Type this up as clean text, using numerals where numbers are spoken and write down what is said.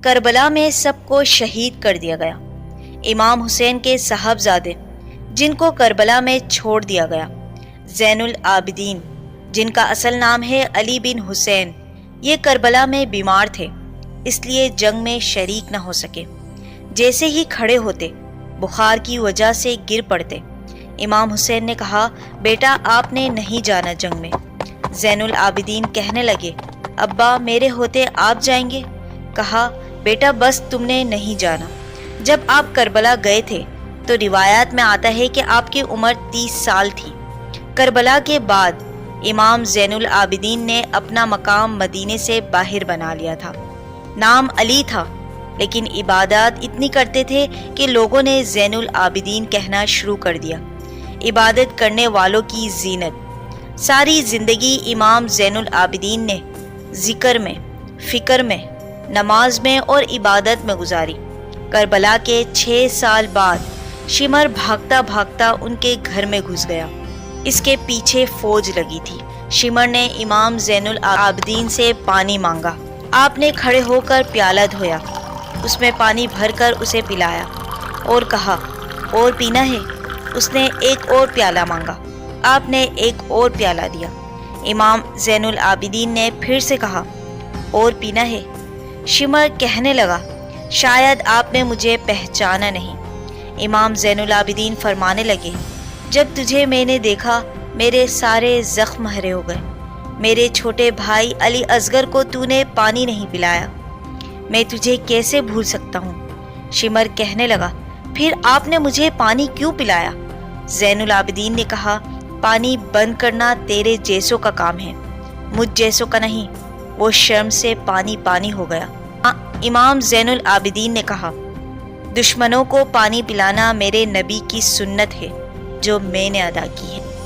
کربلا میں سب کو شہید کر دیا گیا۔ امام حسین کے صاحبزادے جن کو کربلا میں چھوڑ دیا گیا، زین العابدین جن کا اصل نام ہے علی بن حسین، یہ کربلا میں بیمار تھے، اس لیے جنگ میں شریک نہ ہو سکے۔ جیسے ہی کھڑے ہوتے بخار کی وجہ سے گر پڑتے۔ امام حسین نے کہا، بیٹا آپ نے نہیں جانا جنگ میں۔ زین العابدین کہنے لگے، ابا میرے ہوتے آپ جائیں گے؟ کہا، بیٹا بس تم نے نہیں جانا۔ جب آپ کربلا گئے تھے تو روایات میں آتا ہے کہ آپ کی عمر 30 سال تھی۔ کربلا کے بعد امام زین العابدین نے اپنا مقام مدینے سے باہر بنا لیا تھا۔ نام علی تھا، لیکن عبادات اتنی کرتے تھے کہ لوگوں نے زین العابدین کہنا شروع کر دیا۔ عبادت کرنے والوں کی زینت۔ ساری زندگی امام زین العابدین نے ذکر میں، فکر میں، نماز میں اور عبادت میں گزاری۔ کربلا کے 6 سال بعد شمر بھاگتا بھاگتا ان کے گھر میں گھس گیا۔ اس کے پیچھے فوج لگی تھی۔ شمر نے امام زین العابدین سے پانی مانگا۔ آپ نے کھڑے ہو کر پیالہ دھویا، اس میں پانی بھر کر اسے پلایا اور کہا، اور پینا ہے؟ اس نے ایک اور پیالہ مانگا۔ آپ نے ایک اور پیالہ دیا۔ امام زین العابدین نے پھر سے کہا، اور پینا ہے؟ شمر کہنے لگا، شاید آپ نے مجھے پہچانا نہیں۔ امام زین العابدین فرمانے لگے، جب تجھے میں نے دیکھا میرے سارے زخم ہرے ہو گئے۔ میرے چھوٹے بھائی علی اصغر کو تو نے پانی نہیں پلایا، میں تجھے کیسے بھول سکتا ہوں؟ شمر کہنے لگا، پھر آپ نے مجھے پانی کیوں پلایا؟ زین العابدین نے کہا، پانی بند کرنا تیرے جیسوں کا کام ہے، مجھ جیسوں کا نہیں۔ وہ شرم سے پانی پانی ہو گیا۔ امام زین العابدین نے کہا، دشمنوں کو پانی پلانا میرے نبی کی سنت ہے جو میں نے ادا کی ہے۔